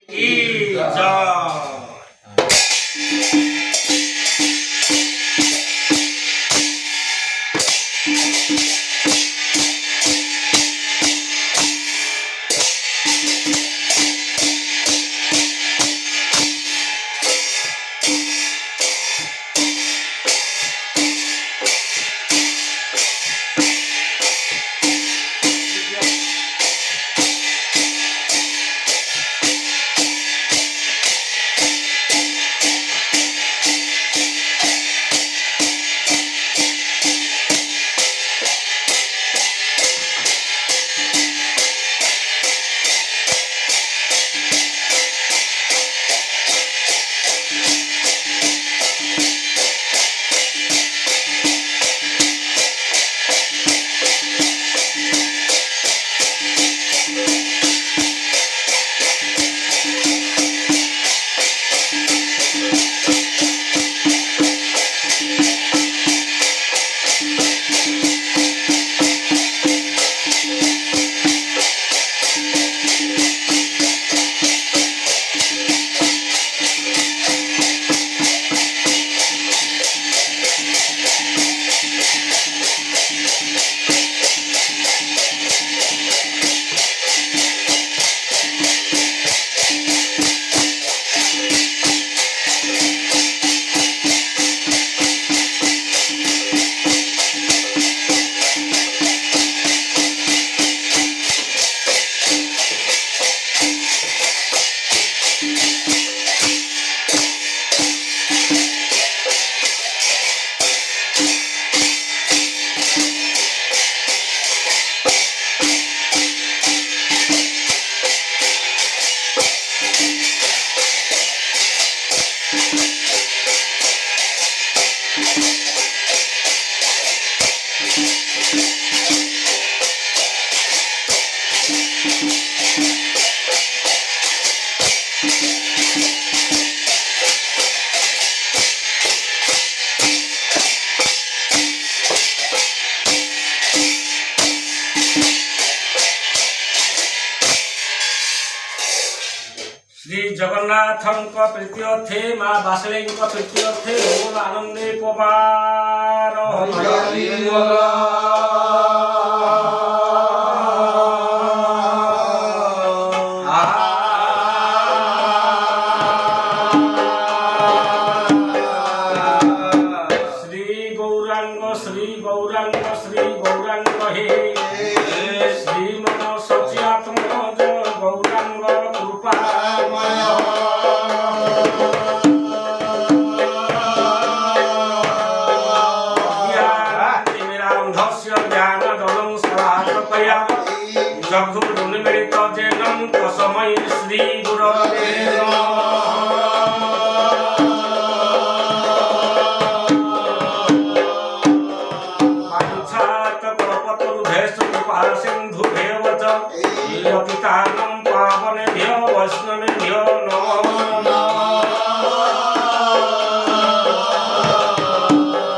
की जय। श्री जगन्नाथ प्रीत्यर्थे माँ बासुली प्रीत्यर्थे ओम आनंदे पवार श्री गौरांग श्री गौरांग श्री गौरांग हे श्री मन सचियात्म गौरांग कृपा जगुर्मिलित जेनं तस्मै श्री गुरवे वाञ्छात् कल्पतरुभ्यश्च कृपा सिन्धुभ्यः च पतितानां पावनेभ्यो वैष्णवेभ्यो नमः।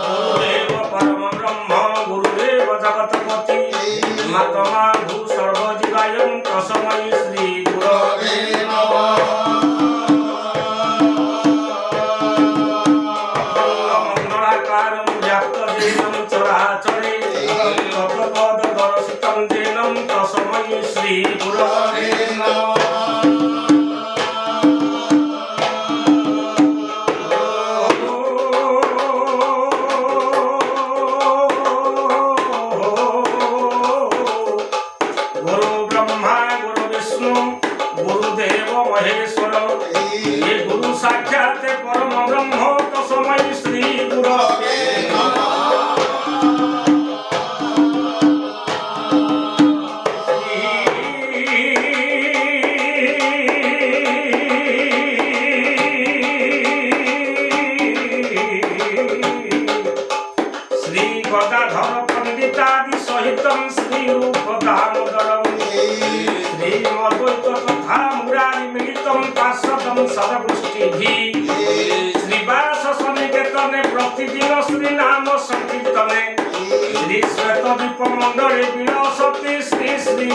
गुरुदेव परम ब्रह्म गुरुदेव जगत्पति मातमा भू सर्वजीवायं तस्मै श्री गुरवे नमः। मंगलाकारं व्याप्तजेनं चराचरे तत्पददर्शितं जेनं तस्मै श्री गुरवे नमः। गुरुदेव महेश्वर ये गुरु साक्षात परम ब्रह्म तस्मै श्री गुरवे श्री गदाधर पंडितादि सहितं श्री रूप दामोदरं श्रीमद्वैत तथा मुरारी मिलितं पार्षदं सदगोष्ठिभिः श्रीवास सन्निकेतने प्रतिदिन श्री नाम संकीर्तने श्री श्वेतदीप मंडले विलसति श्री श्री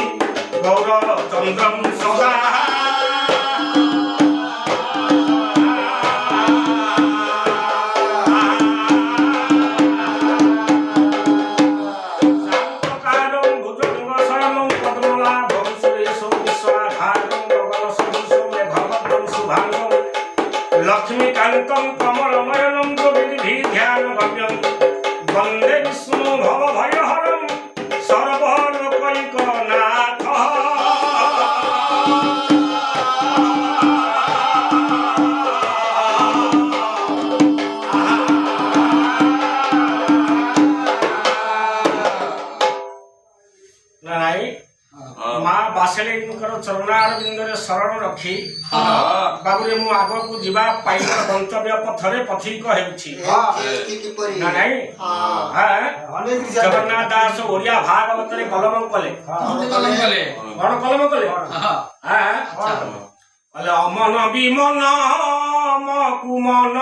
गौरचन्द्रं सदा। शुभांगम लक्ष्मीकांतं कमलनयनं विधि ध्यान गम्यं वन्दे विष्णु भवभयहरं सर्वलोकैकनाथ माँ बासेलीकर चरणारविंदरे शरण रखी बाबुरे मु आग को जीवा पाइल गंतव्य पथरे पथिक हेउछि ना नहीं जगन्नाथ दास ओडिया भागवत रे कलम कले कौन कलम कले अले अमन विमन मकुमन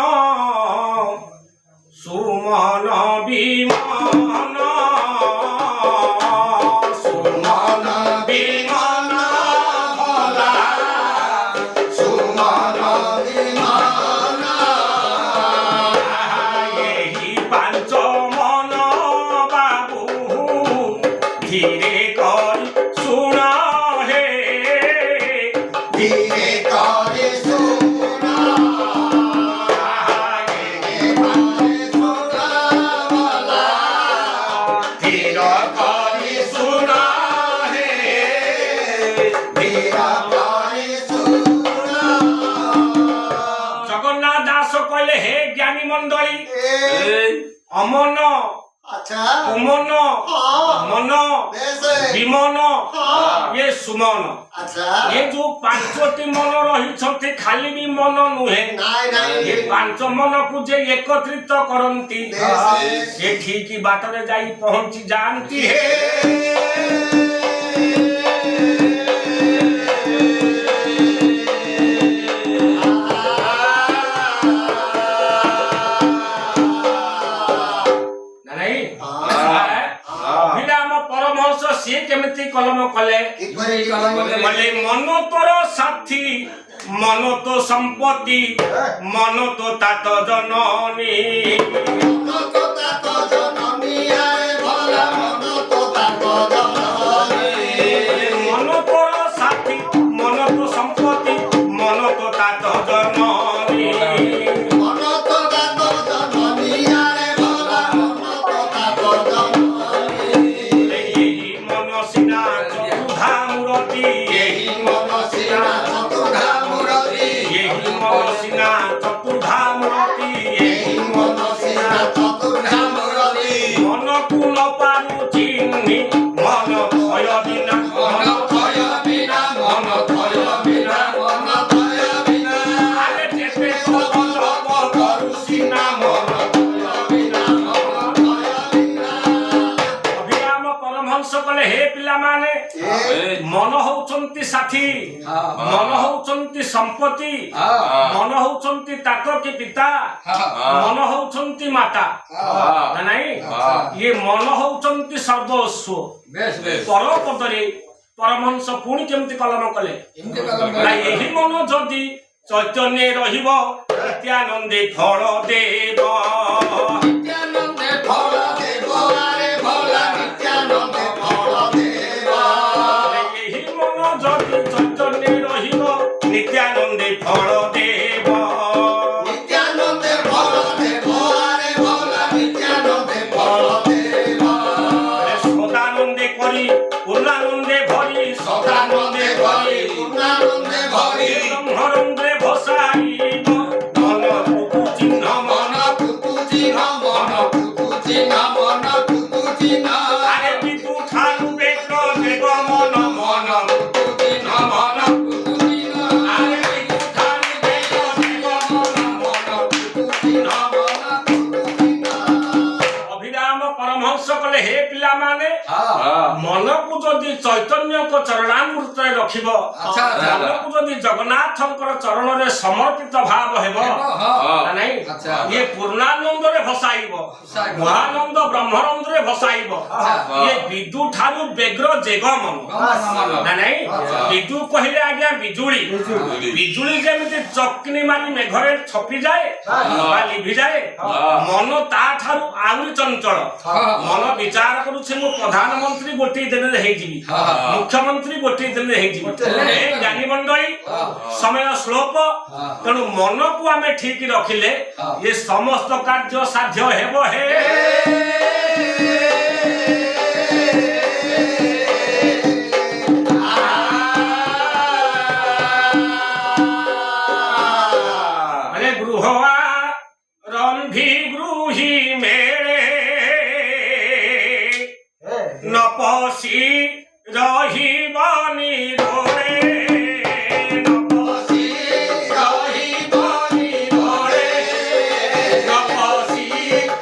सुमन विमन जगन्नाथ दास कहले हे ज्ञानी मंडली अमन कुमन मन विमन ये सुमन ये जो पांचटी मन रही खाली भी मन नुहे ये पांच मन को जे एकत्रित करंती से ठीक बाटरे जाई पहुंची जानती है सी केमिति कलम कले मन तोर साथी मन तो संपत्ति मन तो तात जननी मन तोर साथी मन तो संपत्ति मन तो तात जननी हे पिला माने मन होउचंती साथी मन होउचंती संपत्ति मन होउचंती ताको की पिता मन होउचंती माता ना नहीं ये मन होउचंती सर्वस्व पर पदरे परमहंस पुणी केमती कलम कले यही मन जदि चैतन्य रहिबो नित्यानंदे फल देव नित्यानंदे फल देव नित्यानंदे फल देव अरे भोला नित्यानंदे फल देव सदानंदे करी पूर्णानंदे भरी सदानंदे भरी पूर्णानंदे भरी ब्रह्मानंदे भसाई मन कुकु चिन्ह मन कुकु चिन्ह मन कुकु चिन्ह मन कुकु चिन्ह अरे विदु ठानु बेक देव मन मन कुकु चिन्ह मन हे पिला माने मन को जदि चैतन्य को चरणामृत रखिब मन को जदि जगन्नाथ चरण रे समर्पित भाव हेबो नहीं ये पूर्णानंद रे भसाइब महानंद ब्रह्मानंद रे भसाइब ये विदु ठानु बेग्र जेग मन ना नहीं विदु कहिले आज्ञा बिजुली बिजुली केमिति चकनी मारी मेघरे छपी जाए बा लिभि जाए मन ता ठारू आउरी चंचल मन विचार करूछि मु प्रधानमंत्री गोटे गोटे दिन मुख्यमंत्री गोटे दिन ज्ञानी मंडली समय स्लोप तेणु मन को आम ठीक रखिले ये समस्त कार्य साध्य हेब हे नपसी रही बनी रोड़े नपसी रही बनी रोड़े नपसी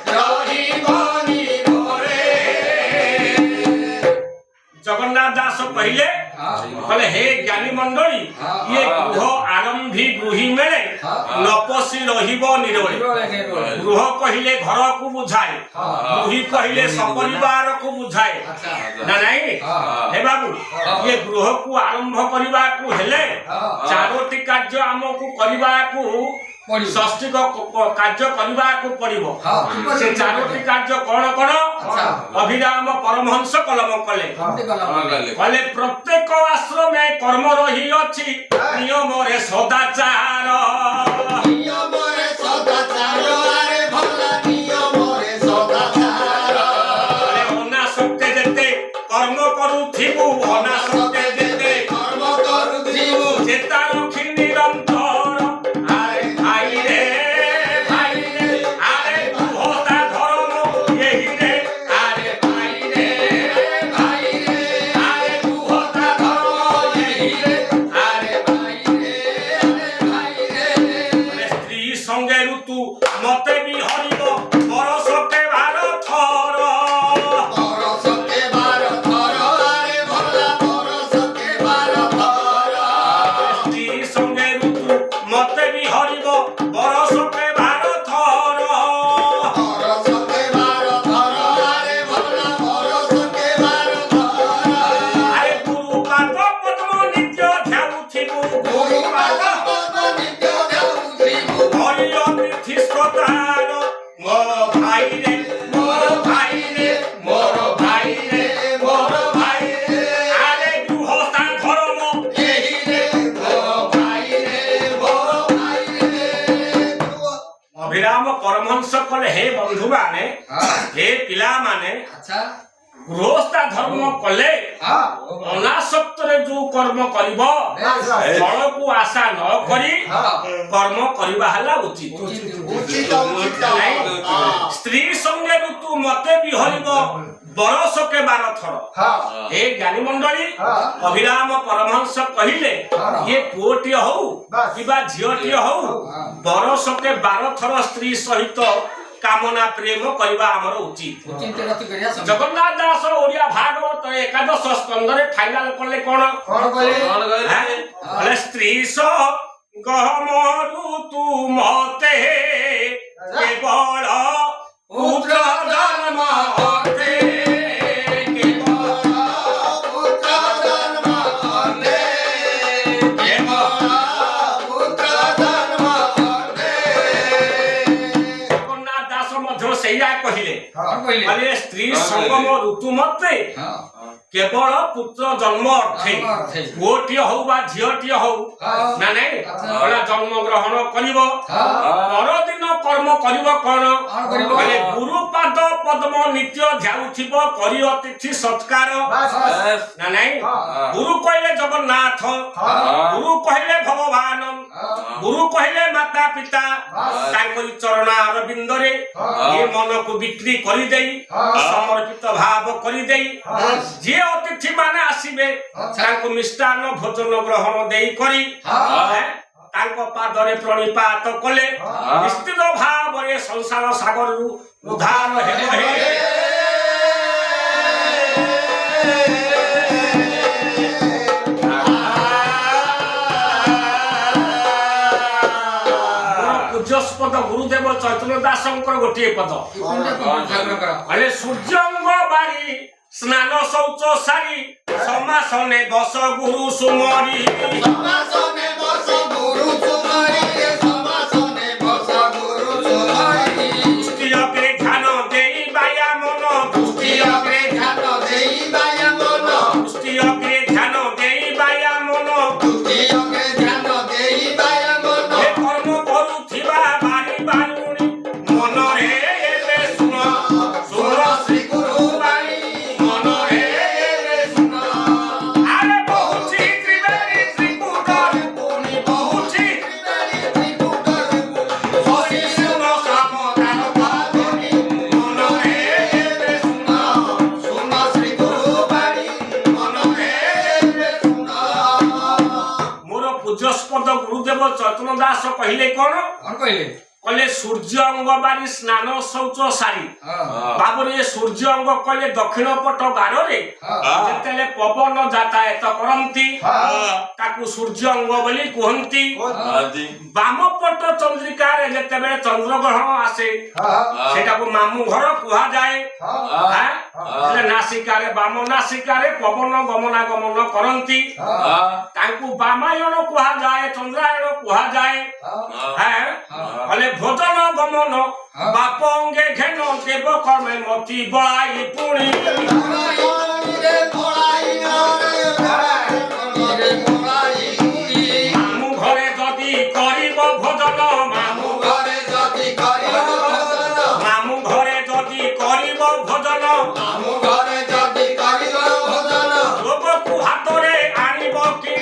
रही बनी रोड़े जगन्नाथ दास कहले हे ज्ञानी मंडली ये गृह आरंभी गृही मेले नपसी रहिब निरोळे गृह कहिले घर को बुझाए गृही कहिले सपरिवार को बुझाए ना नहीं हे बाबू ये गृह को आरंभ करबा को हेले चारोटी कार्य हमको करबा को षष्ठी कार्य करबा को पड़िबो से चारोटी कार्य कोन कोन अभिराम परमहंस कलम कले कले प्रत्येक आश्रम में कर्म रही अछि नियम रे सदाचार नियम रे सदाचार अरे भला नियम रे सदाचार अरे अनासक्ते जेते कर्म करूथिबु अनासक्ते जेते कर्म करूथिबु चेता रखि निरंतर मते भी हरिब बरस के 12 थर बरस के 12 थर अरे भला बरस के 12 थर स्त्री संगे ऋतु मते भी हरिब बरस के 12 थर बरस के 12 थर अरे भला बरस के 12 थर अरे गुरु पाद पद्म नित्य ध्याउथिबु गुरु पाद पद्म नित्य ध्याउथिबु हरि तीर्थतार मोर भाई रे मोर भाई रे मोर भाई रे मोर भाई रे आरे गृहस्था धर्म एही रे मोर भाई रे अभिराम परमहंस कले हे बंधु माने हे पिला माने अच्छा गृहस्था धर्म कले अनासक्त रे जो कर्म करिवो फल को आशा न करी कर्म करिबा हला उचित स्त्री संगे ऋतु मते भी हरिब बरस के 12 थर हे ज्ञानी मंडली अभिराम परमहंस कहिले ये पुओटी हौ किबा झियोटी हौ बरस के 12 थर स्त्री सहित कामना प्रेम करबा हमर उचित जगन्नाथ दास ओडिया भागवत एकादश स्कंद रे फाइनल करले कोन कहले स्त्री स गहमरु तू मते केवल पुत्र जन्म होते केवल पुत्र जन्म होते केवल पुत्र जन्म होते जगन्नाथ दास मध्य सेया कहिले अरे स्त्री संगम ऋतु मते केवल पुत्र जन्म अर्थे गोटी हौ बा झियोटी हौ ना नहीं ओला जन्म ग्रहण करिवो परदिन कर्म करिवो कोन माने गुरु पाद पद्म नित्य ध्याउथिबो करि अतिथि सत्कार ना नहीं गुरु कहले जगन्नाथ गुरु कहले भगवान गुरु कहले माता पिता तांकरी चरण अरविंद रे ये मन को बिक्री करि देई समर्पित भाव करि देई जे अतिथि माने आसीबे तांको मिष्टान भोजन ग्रहण देई करी तांको पादरे प्रणिपात कले निश्चित भाव रे संसार सागर रु उद्धार हेबो हे पूज्यस्पद गुरुदेव चैतन्य दासंकर गोटे पद अरे सूर्यंग बारी स्नान शौच सारी समासने बस गुरु सुमरी समासने बस गुरु सुमरी समासने बस गुरु सुमरी दुष्टि अग्रे ध्यान देई बाया मन दुष्टि अग्रे ध्यान देई बाया मन ରତ୍ନ ଦାସ କହିଲେ କଣ କହିଲେ କହିଲେ ସୂର୍ଯ୍ୟ ଅଙ୍ଗ ବାରି ସ୍ନାନ ଶୌଚ ସାରି ବାବୁରେ ସୂର୍ଯ୍ୟ ଅଙ୍ଗ କହିଲେ ଦକ୍ଷିଣ ପଟ ଗାରରେ ଯେତେବେଳେ ପବନ ଯାତାୟତ କରନ୍ତି ତାକୁ ସୂର୍ଯ୍ୟ ଅଙ୍ଗ ବୋଲି କୁହନ୍ତି। ବାମ ପଟ ଚନ୍ଦ୍ରିକାରେ ଯେତେବେଳେ ଚନ୍ଦ୍ରଗ୍ରହଣ ଆସେ ସେଟାକୁ ମାମୁଁ ଘର କୁହାଯାଏ। ନାସିକାରେ ବାମ ନାସିକାରେ ପବନ ଗମନାଗମନ କରନ୍ତି ତାଙ୍କୁ ବାମାୟଣ କୁହାଯାଏ, ଚନ୍ଦ୍ରାୟଣ କୁହାଯାଏ। ଭୋଜନ ଗମନ ବାପ ଅଙ୍ଗେ ଘେନ ଦେବ କର୍ମେ ମତି ବଳାଇ ପୁଣି ମାମୁଁ ଘରେ ଯଦି କରିବ ଭୋଜନ ମାମୁଁ ଘରେ ଯଦି କରିବ ଭୋଜନ ଲୋକକୁ ହାତରେ ଆଣିବ କି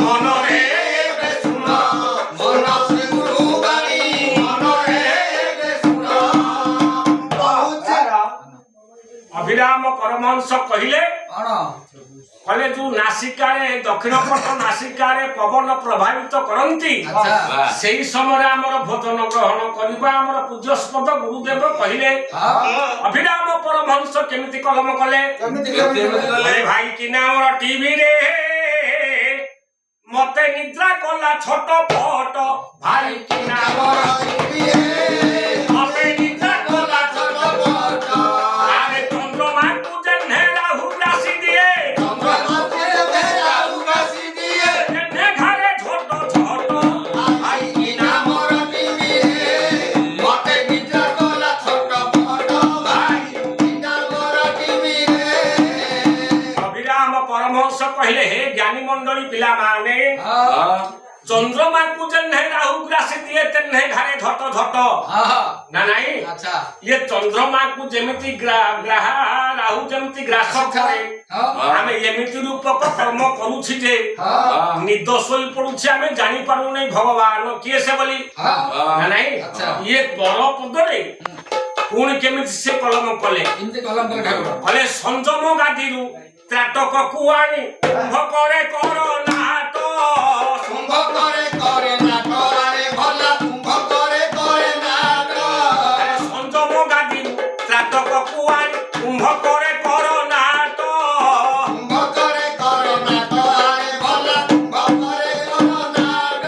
ମନରେ ଅଭିରାମ ପରମହଂସ କହିଲେ ଯୋଉ ନାସିକାରେ ଦକ୍ଷିଣ ପଟ ନାସିକାରେ ପବନ ପ୍ରଭାବିତ କରନ୍ତି ସେଇ ସମୟରେ ଆମର ଭୋଜନ ଗ୍ରହଣ କରିବା ଆମର ପୂଜ୍ୟସ୍ପଦ ଗୁରୁଦେବ କହିଲେ। ଅଭିରାମ ପରମହଂସ କେମିତି କଲମ କଲେ ଭାଇ କିନା ଆମର ଟିଭିରେ ମତେ ନିଦ୍ରା କଲା ଛୋଟ ଫଟ ଭାଇ କିନା ମତେ ନିଦ୍ରା କଲା ଛୋଟ ଫଟ ଆରେ ଚନ୍ଦ୍ରମାକୁ ଯେହ୍ନେ ରାହୁ ରାଶି ଦିଏ ଯେହ୍ନେ ଘରେ ଝୋଟ ଝୋଟ ଭାଇ କିନା ମୋର ଟିଭିରେ ମତେ ନିଦ୍ରା କଲା ଛୋଟ ଫଟ ଭାଇ କିନା ମୋର ଟିଭିରେ। ଅଭିରାମ ପରମହଂସ କହିଲେ ହେ ଜ୍ଞାନୀ ମଣ୍ଡଳୀ ପିଲାମାନେ ଚନ୍ଦ୍ରମାକୁ ଯେହ୍ନେ ରାହୁ ଗ୍ରାସି ଦିଏ ତେହ୍ନେ ଘରେ ଝଟ ଝଟ ନା ନାଇଁ ଇଏ ଚନ୍ଦ୍ରମାକୁ ଯେମିତି ରାହୁ ଯେମିତି ଗ୍ରାସ କରେ ଆମେ ଏମିତି ରୂପକ କର୍ମ କରୁଛି ଯେ ନିଦ ଶୋଇ ପଡୁଛି ଆମେ ଜାଣିପାରୁନି ଭଗବାନ କିଏ ସେ ବୋଲି ନା ନାଇଁ। ଇଏ ପର ପଦରେ ପୁଣି କେମିତି ସେ କଲମ କଲେ ସଂଯମ ଗାଦିରୁ ତ୍ରାଟକକୁ ଆଣି କୁମ୍ଭ କରେ କର ନାଟ କୁମ୍ଭ କରେ ନାଟ ଆରେ ଭଲ କୁମ୍ଭ କରେ ନାଟ ସଂଯମ ଗାଦିରୁ ତ୍ରାଟକକୁ ଆଣି କୁମ୍ଭ କରେ କର ନାଟ କୁମ୍ଭ କରେ ନାଟ ଆରେ ଭଲ କୁମ୍ଭ କରେ ନାଟ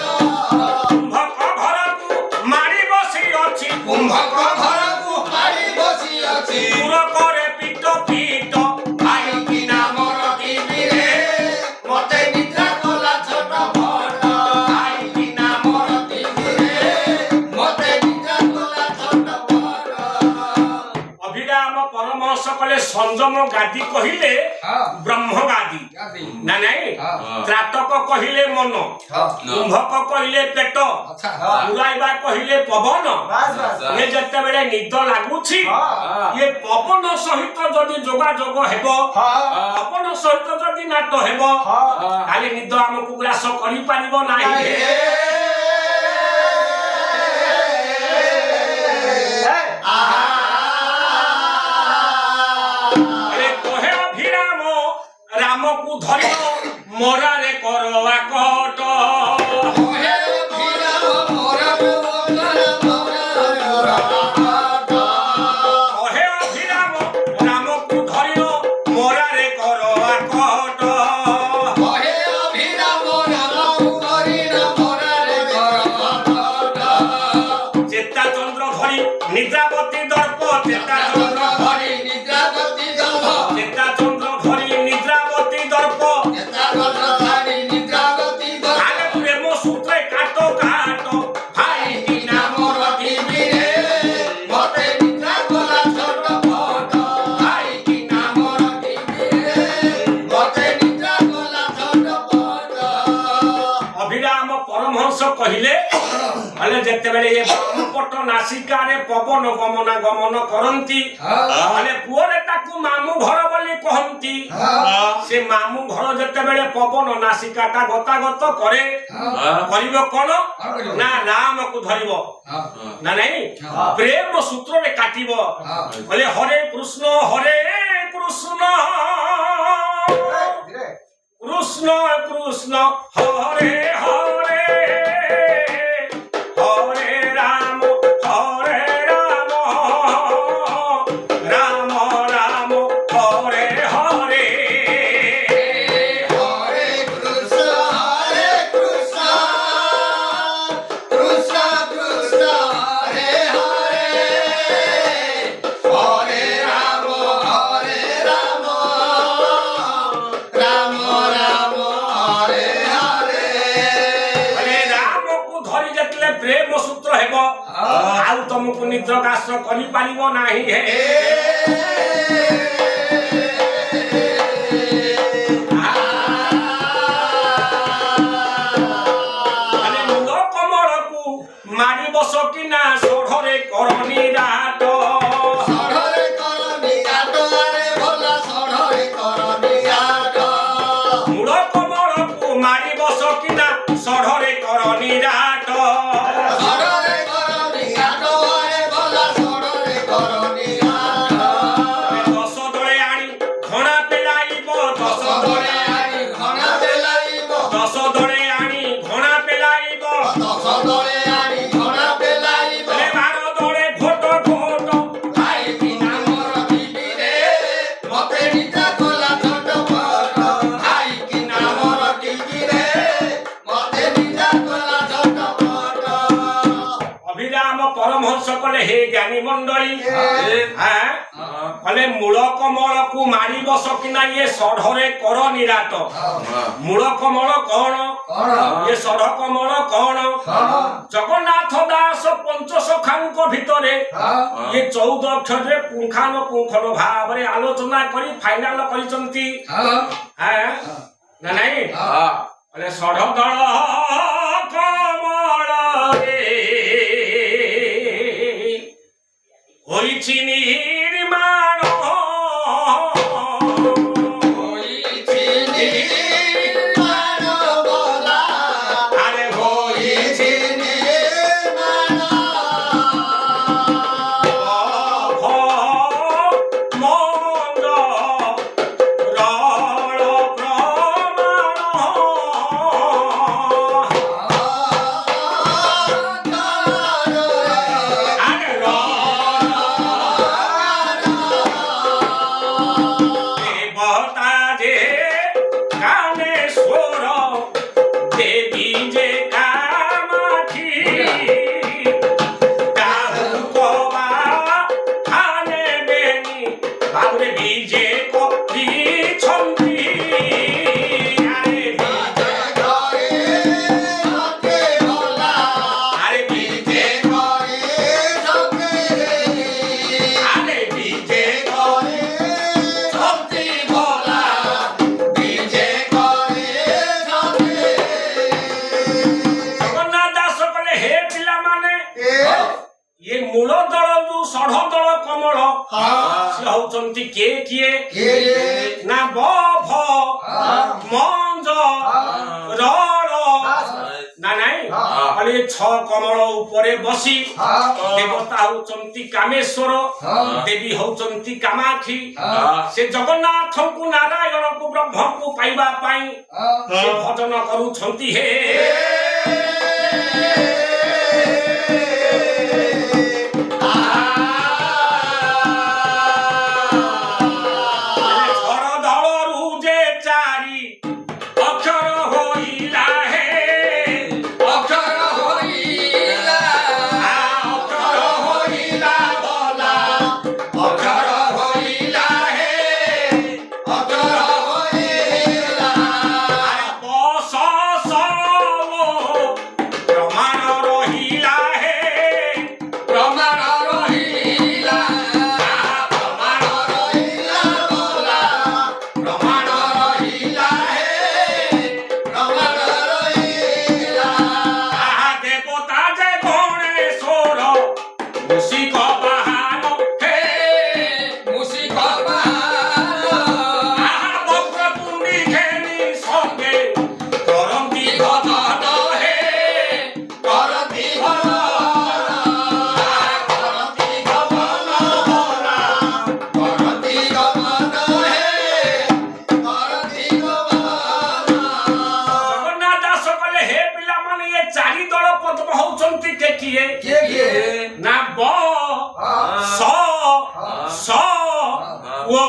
କୁମ୍ଭକ ଘରକୁ ମାଡ଼ି ବସି ଅଛି କୁମ୍ଭକ ଘରକୁ ମାଡ଼ି ବସି ଅଛି ପୁର କରେ ପିଟ ପିଟ ଭାଇ କିନା ମୋର ଟିଭିରେ ମତେ ନିଦ୍ରା କଲା ଛୋଟ ଫଟ ଭାଇ କିନା ମୋର ଟିଭିରେ ମତେ ନିଦ୍ରା କଲା ଛୋଟ ଫଟ। ଅଭିରାମ ପରମହଂସ କଲେ ସଂଯମ ଗାଦି କହିଲେ ବ୍ରହ୍ମ ଗାଦି ନା ନାଇଁ ତ୍ରାଟକ କହିଲେ ମନ କୁମ୍ଭକ କହିଲେ ପେଟ ଉଡ଼ାଇବା କହିଲେ ପବନ। ଇଏ ଯେତେବେଳେ ନିଦ ଲାଗୁଛି ଇଏ ପବନ ସହିତ ଯଦି ଯୋଗାଯୋଗ ହେବ ପବନ ସହିତ ଯଦି ନାଟ ହେବ ତାହେଲେ ନିଦ ଆମକୁ ଗ୍ରାସ କରିପାରିବ ନାହିଁ। କହେ ଅଭିରାମ ରାମକୁ ଧରିବ ମରାରେ କରବା କଟ କହେ ଅଭିରାମ ରାମକୁ ଧରିବ ମରାରେ କରବା କଟ ଚେତା ଚନ୍ଦ୍ର ଧରି ନିଦ୍ରାବତୀ ଦର୍ପ ଚେତା ଚନ୍ଦ୍ର ଧରି ନିଦ୍ରାବତୀ ଦର୍ପ ଆରେ ପ୍ରେମ ସୂତ୍ରେ କାଟ କାଟ ଭାଇ କିନା ମୋର ଟିଭିରେ ମତେ ନିଦ୍ରା କଲା ଛୋଟ ଫଟ ଭାଇ କିନା ମୋର ଟିଭିରେ ମତେ ନିଦ୍ରା କଲା ଛୋଟ ଫଟ। ଅଭିରାମ ପରମହଂସ କହିଲେ ଯେତେବେଳେ ଏ ବାମପଟ ନାସିକାରେ ପବନ ଗମନାଗମନ କରନ୍ତି ପୁଅରେ ତାକୁ ମାମୁଁ ଘର ବୋଲି କହନ୍ତି। ସେ ମାମୁଁ ଘର ଯେତେବେଳେ ପବନ ନାସିକାଟା ଗତାଗତ କରେ କରିବ କଣ ନା ରାମକୁ ଧରିବ ନା ନାଇଁ ପ୍ରେମ ସୂତ୍ରରେ କାଟିବ କହିଲେ ହରେ କୃଷ୍ଣ କୃଷ୍ଣ କୃଷ୍ଣ ହରେ ହରେ ତମକୁ ନିଦ୍ର କାଶ କରିପାରିବ ନାହିଁ ହେ ମୁଣ୍ଡ କମଳକୁ ମାରି ବସ କିନା ଷୋଢ଼ରେ କରନି ରାଟ ମୂଳ କମଳକୁ ମାରି ବସ କିନା ଷଢ଼ରେ କରନି ରାଟ ଦଶ ଦଳେ ଆଣି ଘଣା ପେଲାଇବ ଦଶ ଦଳେ ଆଣି ଘଣା ପେଲାଇବ ବାର ଦଳେ ଘୋଟ ଘୋଟ ଅଭିରାମ ପରମହଂସ କଲେ ହେ ଜ୍ଞାନୀ ମଣ୍ଡଳୀ କଲେ ମୂଳ କମଳକୁ ମାରି ବସ କିନା ଇଏ ଷଢ଼ରେ କର ନିରାଟ ମୂଳ କମଳ କଣ ଇଏ ଷଢ଼ କମଳ କଣ ଜଗନ୍ନାଥ ଦାସ ପଞ୍ଚସଖାଙ୍କ ଭିତରେ ଇଏ 14 ଅକ୍ଷରରେ ପୁଙ୍ଖାନୁପୁଙ୍ଖନ ଭାବରେ ଆଲୋଚନା କରି ଫାଇନାଲ କରିଛନ୍ତି ନା ନାଇଁ କଲେ ଷଢ଼ ଦଳ କମଳରେ ହୋଇଛି ନିର୍ମାଣ ଆରେ ହୋଇଛି ମନ୍ଦ ରଳ ପ୍ରମାଣ ଆରେ দেবতা যে কামেশ্বর দেবী যে কামাক্ষী কাহুকবা খানে বেনি বাবুরে বিজে করিছন্তি আরে বিজে আরে বিজে ଜଗନ୍ନାଥ ଦାସ କହିଲେ ହେ ପିଲାମାନେ ଇଏ ମୂଳ ଦଳ ଯୋଉ ଷଢ଼ ଦଳ କମଳ ସେ ହଉଛନ୍ତି କିଏ ନା ବଭ ମଞ୍ଜ ରଳ ନା ନାଇଁ କହିଲେ 6 କମଳ ଉପରେ ବସି ଦେବତା ହଉଛନ୍ତି କାମେଶ୍ୱର ଦେବୀ ହଉଛନ୍ତି କାମାକ୍ଷୀ ସେ ଜଗନ୍ନାଥଙ୍କୁ ନାରାୟଣକୁ ବ୍ରହ୍ମକୁ ପାଇବା ପାଇଁ ସେ ଭଜନ କରୁଛନ୍ତି ହେ ଷଢ଼ ଦଳରୁ ଯେ 4 ଅକ୍ଷର ହୋଇଲା ହେ ଅକ୍ଷର ହୋଇଲା ବଲା ଅକ୍ଷର ହୋଇଲା ହେ ଆରେ ବସ ପ୍ରମାଣ ରହିଲା ହେ ପ୍ରମାଣ ରହିଲା দেবতা যে গণেশ্বর মুসিক বাহান হে বক্রতুণ্ডী ঘেনি সঙ্গে করন্তি ভজন হে ଜଗନ୍ନାଥ ଦାସ କହିଲେ ହେ ପିଲାମାନେ ଇଏ 4 ଦଳ ପଦ୍ମ ହଉଛନ୍ତି କିଏ ନା ବ ସ ଓ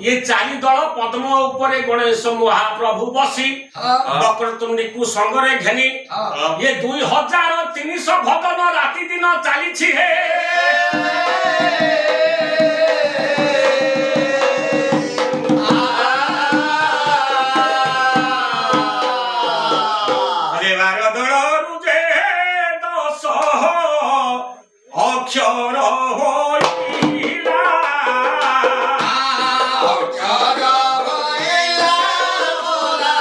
ଇଏ 4 ଦଳ ପଦ୍ମ ଉପରେ ଗଣେଶ ମହାପ୍ରଭୁ ବସି ବକ୍ରତୁଣ୍ଡୀକୁ ସଙ୍ଗରେ ଘେନି ଇଏ 2300 ଭଜନ ରାତି ଦିନ ଚାଲିଛି ହେ ଅକ୍ଷର ହୋଇଲା ଅକ୍ଷର ହୋଇଲା ବୋଲା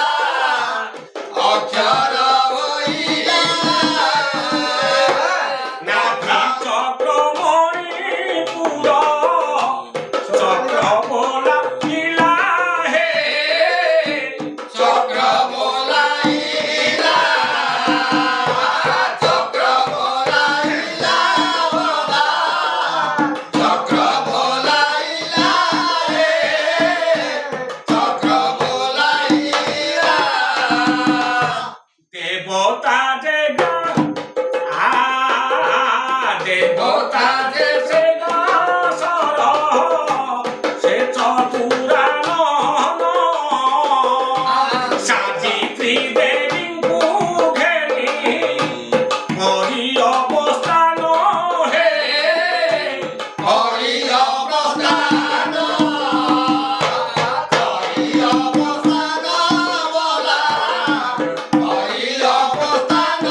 ଅକ୍ଷର ହୋଇଲା ନାଭି ଚକ୍ର ମଣିପୁର ଚକ୍ର ବୋଲାଇଲା ହେ ଚକ୍ର ବୋଲାଇଲା ଚକ୍ର ବୋଲାଇଲା ବୋଲା ଚକ୍ର ବୋଲାଇଲା ରେ ଚକ୍ର ବୋଲାଇଲା ଦେବତା ଯେ ଦେବତା ଯେ ସେ ଦାସର ସେ ଚତୁରାନନ ସାବିତ୍ରୀ ଦେବୀଙ୍କୁ ଘେନି କରି ଅବସ୍ଥାନ ହେ ହରି ଅବସ୍ଥାନ ବୋଲା ହରି ଅବସ୍ଥାନ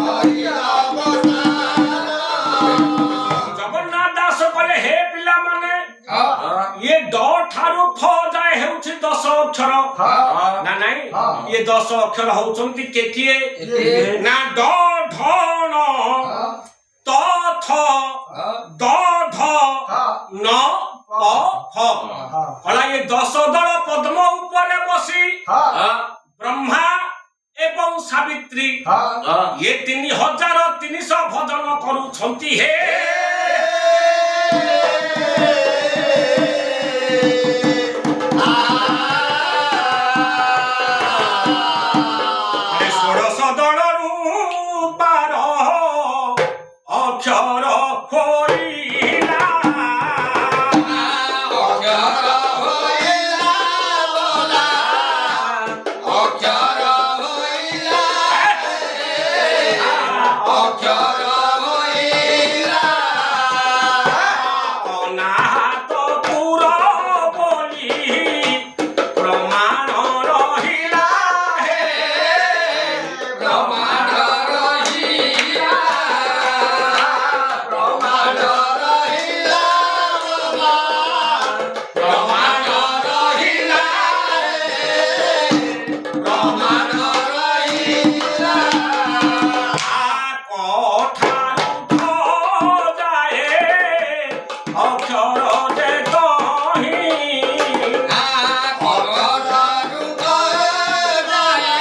ହରି ଅବସ୍ଥାନ ଜଗନ୍ନାଥ ଦାସ କଲେ ହେ ପିଲାମାନେ ଇଏ ଡ ଠାରୁ ଫ ଯାଏ ହେଉଛି 10 ଅକ୍ଷର ନା ନାଇଁ ଇଏ 10 ଅକ୍ଷର ହଉଛନ୍ତି କିଏ ନା ଡ ଢ ଣ ତ ଥ ଦ ଧ ନ ପ ଫ କଲା ଇଏ 10 ଦଳ ପଦ୍ମ ଉପରେ ବସି ବ୍ରହ୍ମା ଏବଂ ସାବିତ୍ରୀ ଇଏ 3300 ଭଜନ କରୁଛନ୍ତି ହେ ଷୋଡ଼ଶ ଦଳରୁ 12 ଅକ୍ଷର ହୋଇଲା ଅକ୍ଷର ହୋଇଲା ବୋଲା ଅକ୍ଷର ହୋଇଲା ଅକ୍ଷର ହୋଇଲା ଅନାହତ ପୁର ବୋଲି ପ୍ରମାଣ ରହିଲା ହେ ପ୍ରମାଣ ରହିଲା ପ୍ରମାଣ ରହିଲା ବୋଲା ପ୍ରମାଣ ରହିଲା ପ୍ରମାଣ ରହିଲା କଠାରୁ ଯାଏ ଅକ୍ଷର ଯେ କହି ଅକ୍ଷରରୁ ଯାଏ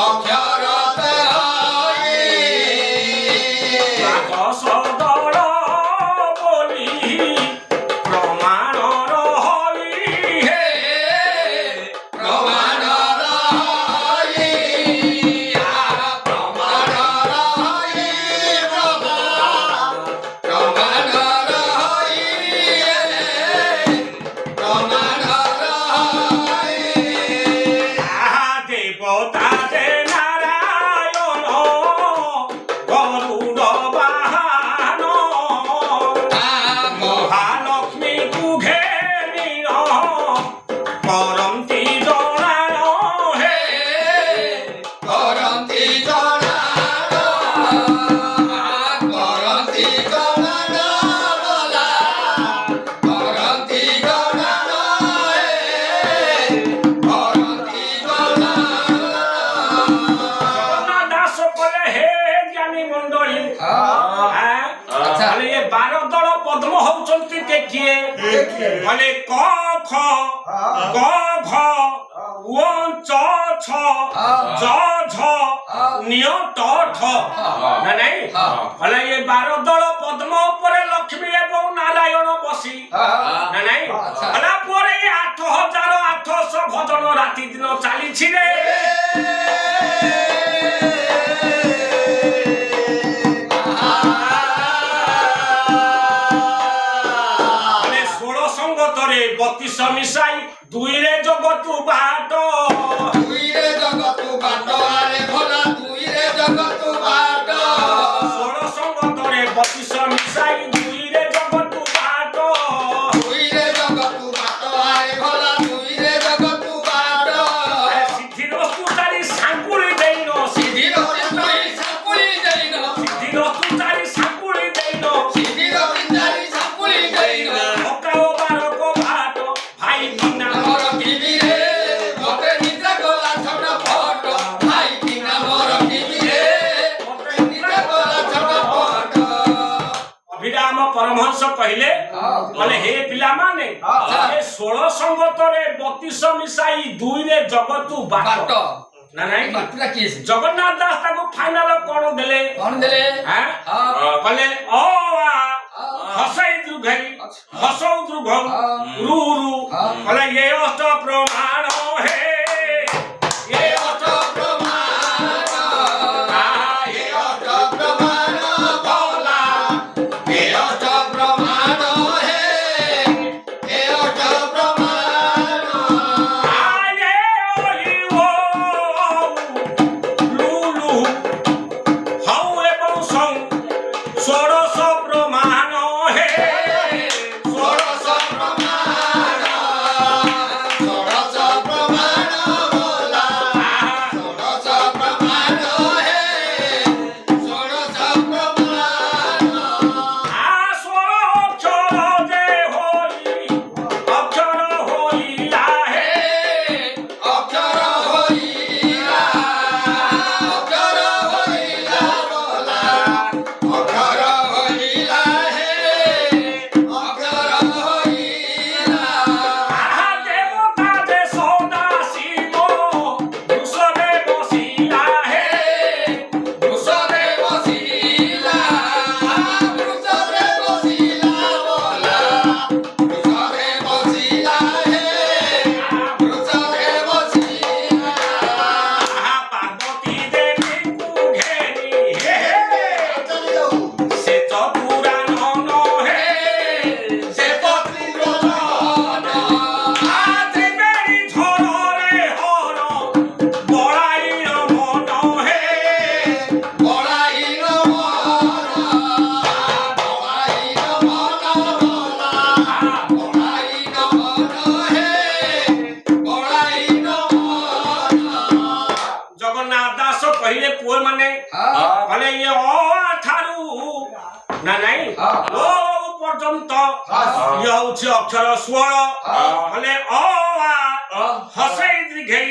ଅକ୍ଷର ତହି ଦଶ ଦଳ ବୋଲି ପ୍ରମାଣ ରହି ହେ ପ୍ରମାଣ ରହି ପ୍ରମାଣ ରହି ପ୍ରମାଣ ରହି ପ୍ରମାଣ ରହି ଦେବତା ଯେ ନାରାୟଣ ଗରୁଡ଼ ବାହନ ମହାଲକ୍ଷ୍ମୀକୁ ଘେନି କରନ୍ତି ଜଣାଣ ହେ କରନ୍ତି ଜଣାଣ କରନ୍ତି ଜଣାଣ ବୋଲା କରନ୍ତି ଜଣାଣ କରନ୍ତି ଜଣାଣ ଜଗନ୍ନାଥ ଦାସ କଲେ ହେ ଜ୍ଞାନୀ ମଣ୍ଡଳୀ ଏ 12 ଦଳ ପଦ୍ମ ହଉଛନ୍ତି କିଏ କଲେ କ ଖ ଗ ଘ ଙ ଚ ଛ ଜ ଝ ନିୟ ଟ ଠ ନା ନାଇଁ କଲେ ଏ 12 ଦଳ ପଦ୍ମ ଉପରେ ଲକ୍ଷ୍ମୀ ଏବଂ ନାରାୟଣ ବସି ନା ନାଇଁ କଲା ପରେ 8800 ଭଜନ ରାତି ଦିନ ଚାଲିଛି ରେ ମାନେ 16 ସଙ୍ଗତରେ 32 ମିଶାଇ 2 ରେ ଜଗତୁ ବାଟ ଦୁଇରେ ଜଗତୁ ବାଟ ଆରେ ଭଲା ଦୁଇରେ ଜଗତୁ ବାଟ 16 ସଙ୍ଗତରେ 32 ମିଶାଇ 2 ରେ ଜଗତୁ ବାଟ ଦୁଇରେ ଜଗତୁ ବାଟ ଆରେ ଭଲା ଦୁଇରେ ଜଗତୁ ବାଟ ସିଦ୍ଧିର ସୁତାରି ସାଙ୍ଗୁଳି ଦେଇନ ସିଧିର ସାଙ୍ଗୁଳି ଦେଇନ ସିଦ୍ଧିର परमहंस कहले बोले हे पिला माने ये 16 संगतरे 32 मिसाई 2 रे जगतु बाट ना नहीं बाटुरा किए से जगन्नाथ दास ताको फाइनल कोन देले हैं कहले ओ हसै दुर्घई हसौ दुर्घौ रु रु कहले ये अष्ट प्रमाण हे ये अष्ट पहिले पुओ माने भले ये ओ ठारू ना नहीं ओ पर्यंत ये होछि अक्षर 16 भले ओ आ हसै दीर्घै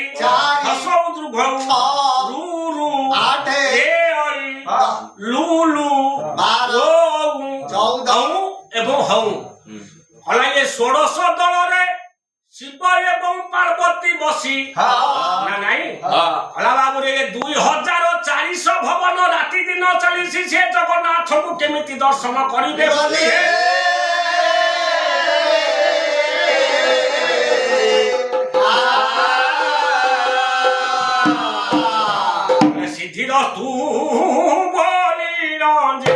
हसौ दीर्घौ रु रु ए ओइ लु लु ओ 14 एवं हौ हला ये 16 दल रे शिव एवं पार्वती बसी ना नहीं हला बाबू रे 2400 भवन राति दिन चलीसी से जगन्नाथ को केमिति दर्शन करिबे बोली हे सिद्धि तू बोली रंजे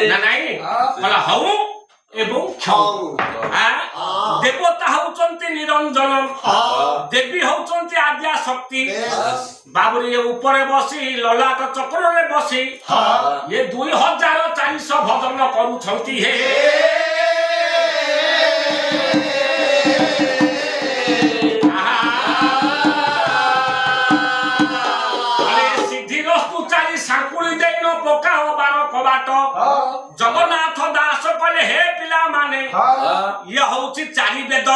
ना नहीं कला हऊ एवं क्षऊ देवता होचंती निरंजन देवी होचंती आद्या शक्ति बाबुरी ये ऊपर बसी ललाट चक्र रे बसी ये 2400 भजन करूछंती हे सिद्धि रस्तु चाली सांकुली देन पकाओ बार कबाट जगन्नाथ दास माने ये होउची चारि वेद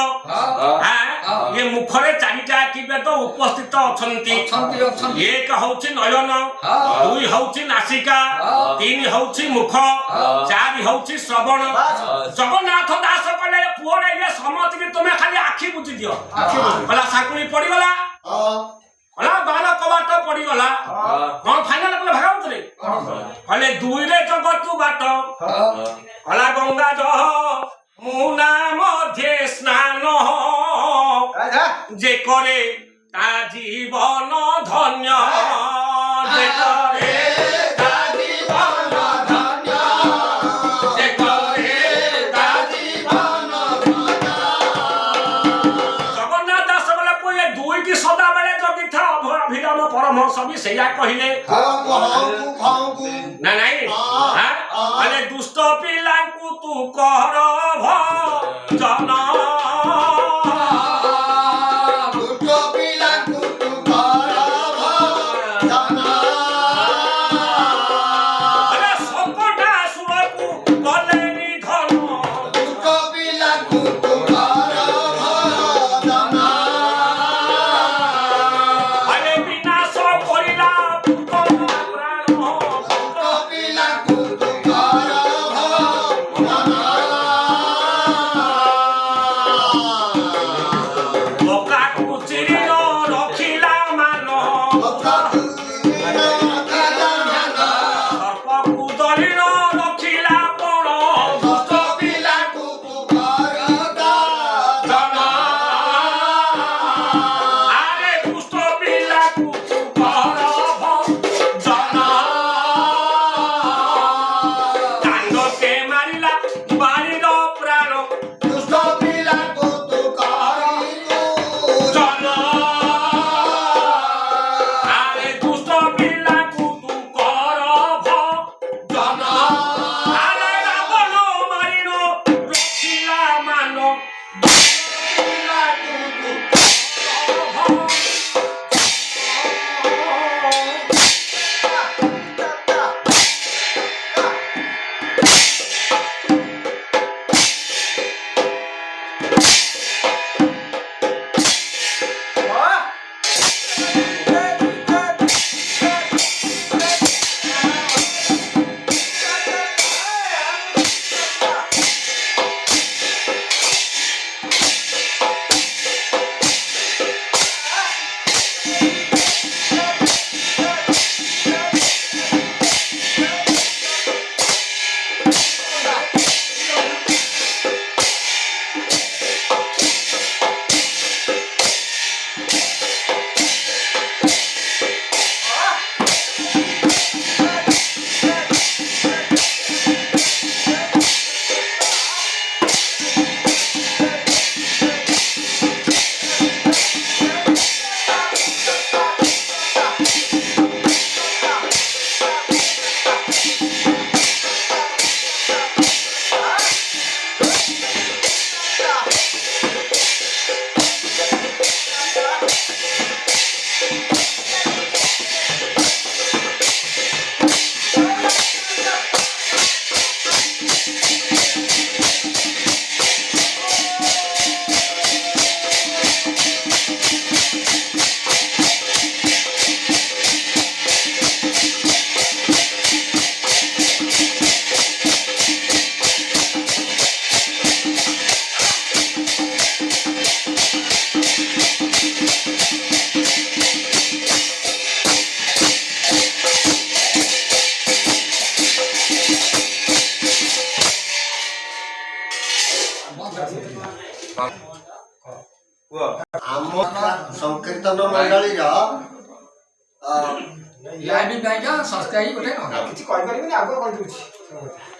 ये मुखरे चारिटा की वेद उपस्थित अछंती एक होउची नयन दुई होउची नासिका तीन होउची मुख चार होउची श्रवण जगन्नाथ दास कले पुरे ये समत के तुमे खाली आखी बुझी दियो बला साकुली पड़ी गला होला बाला कबाट पड़ी गला कोन फाइनल कले भागाउत रे हले दुई रे जगतु बाट होला गंगा जह मुना मध्ये स्नान जे करे ता जीवन धन्य जे करे ता जीवन धन्य जे करे ता जीवन धन्य जगन्नाथ दास बोले कोई दुई की सदा बेले जगी था अभिराम परमहंस भी सैया कहिले ना नहीं हां अरे दुष्ट पिला को तू कर भजन ଆମ ସଂକୀର୍ତ୍ତନ ମଣ୍ଡଳୀର ସବସ୍କ୍ରାଇବ ଗୋଟେ କିଛି କହିପାରିବିନି ଆଗୁଆ କହିଦେଉଛି।